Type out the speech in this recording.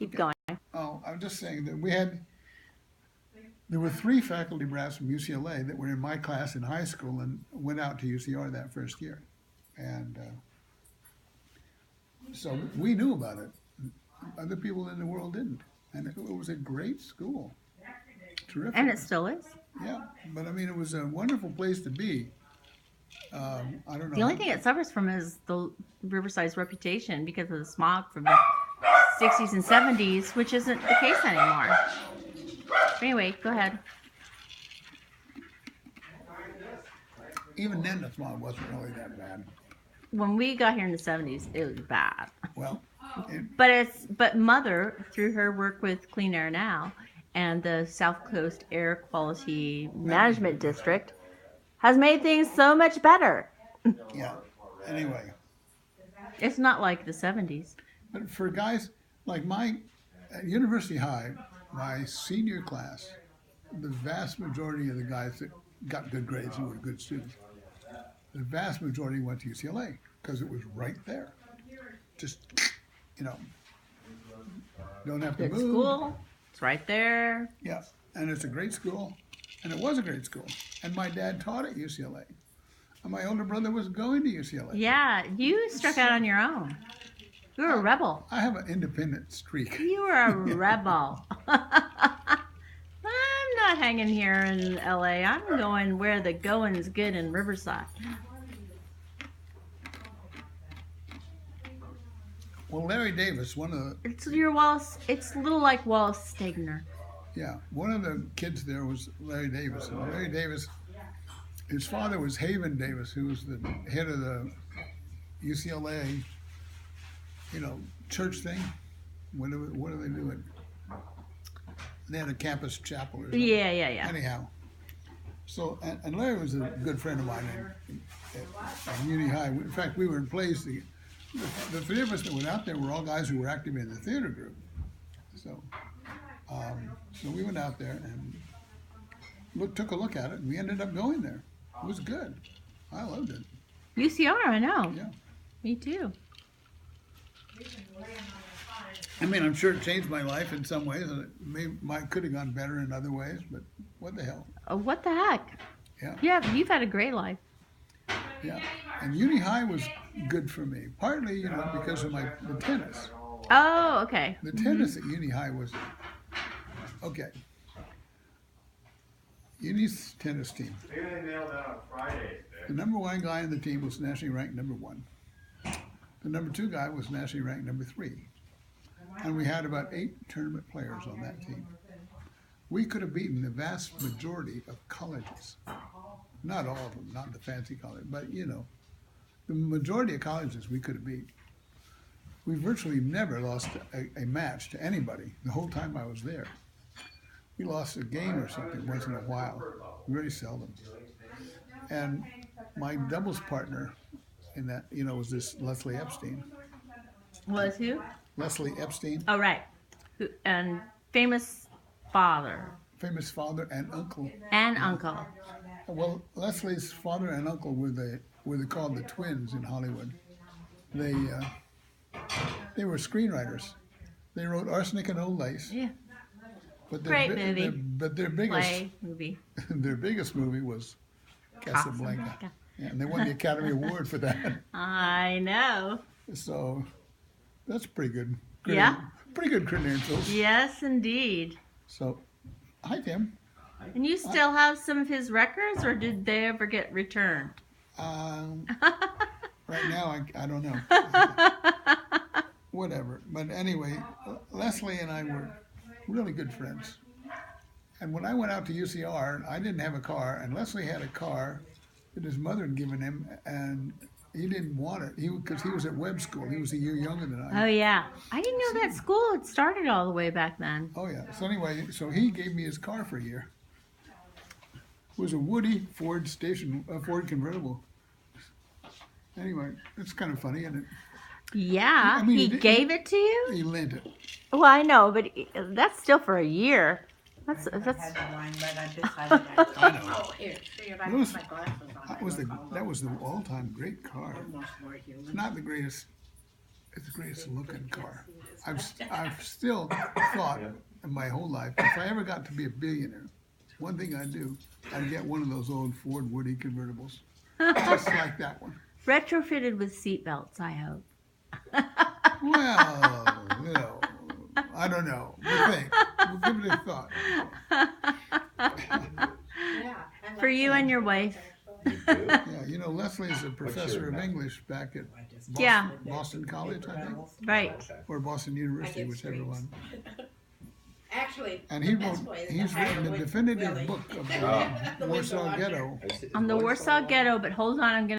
Keep going. Oh, I'm just saying that there were 3 faculty brass from UCLA that were in my class in high school and went out to UCR that first year. And so we knew about it. Other people in the world didn't. And it was a great school. Terrific. And it still is. Yeah, but I mean, it was a wonderful place to be. I don't know. The only thing it suffers from is the Riverside's reputation because of the smog from the 60s and 70s, which isn't the case anymore. But anyway, go ahead. Even then, the smog wasn't really that bad. When we got here in the 70s, it was bad. Well, But Mother, through her work with Clean Air Now and the South Coast Air Quality Management District, has made things so much better. yeah. Anyway, It's not like the 70s. but for guys like at University High, my senior class, the vast majority of the guys that got good grades and were good students, the vast majority went to UCLA because it was right there. Just, don't have to Good move. school. It's right there. Yeah, and it's a great school, and it was a great school. And my dad taught at UCLA, and my older brother was going to UCLA. Yeah, you struck out on your own. You were a rebel. I have an independent streak. You were a rebel. I'm not hanging here in LA. I'm going where the going's good in Riverside. Well, Larry Davis, one of the It's your Wallace. It's a little like Wallace Stegner. one of the kids there was Larry Davis. And Larry Davis, his father was Haven Davis, who was the head of the UCLA, church thing. What are they doing? They had a campus chapel or something. Yeah. Anyhow, so and Larry was a good friend of mine at Uni High. In fact, we were in plays. The 3 of us that went out there were all guys who were active in the theater group. So we went out there and took a look at it, and we ended up going there. It was good. I loved it. UCR, I know. Yeah. Me too. I mean, I'm sure it changed my life in some ways, and it could have gone better in other ways. But what the hell? What the heck? Yeah. You've had a great life. Yeah. And Uni High was good for me, partly, because of the tennis. Oh, okay. The tennis at Uni High was okay. Uni's tennis team. Maybe they nailed that on Friday. The number 1 guy in the team was nationally ranked number 1. The number 2 guy was nationally ranked number 3. And we had about 8 tournament players on that team. We could have beaten the vast majority of colleges. Not all of them, not the fancy college, but the majority of colleges we could have beat. We virtually never lost a match to anybody the whole time I was there. We lost a game or something once in a while, very seldom. And my doubles partner in that, was this Leslie Epstein. Was who? Leslie Epstein, Oh, right. And famous father famous father and uncle. and uncle. Well, Leslie's father and uncle were called the twins in Hollywood. They were screenwriters. They wrote Arsenic and Old Lace. Yeah. But Great movie. But their biggest Play movie. their biggest movie was Casablanca. Yeah, and they won the Academy Award for that. I know. So that's pretty good. Yeah. Pretty good credentials. Yes, indeed. So, hi Tim. And you still have some of his records, or did they ever get returned? Right now, I don't know. Whatever. But anyway, Leslie and I were really good friends. And when I went out to UCR, I didn't have a car, and Leslie had a car that his mother had given him, and he didn't want it because he was at Webb School. He was a year younger than I. Oh, yeah. I didn't know that school had started all the way back then. Oh yeah. So anyway, he gave me his car for a year. It was a Woody Ford Ford convertible. Anyway, it's kind of funny, isn't it? Yeah, I mean, he gave it to you? He lent it. Well, I know, but that's still for a year. That's I had the wine, but I decided I know. Oh, here, see if I It put was- my glasses on. That was the all-time great car. Almost where you live. It's not the greatest. It's the greatest looking car. I've still thought in my whole life, if I ever got to be a billionaire, one thing I'd do, I'd get one of those old Ford Woody convertibles, just like that one. Retrofitted with seat belts, I hope. Well, you know, I don't know. What do you think? We'll give it a thought. For you and your wife. Yeah, you know, Leslie is a professor of English back at Boston, Yeah. Boston College, I think, Right. or Boston University, whichever one. Actually, And he's written the definitive book of the Warsaw Ghetto. On the Warsaw Ghetto, but hold on, I'm going to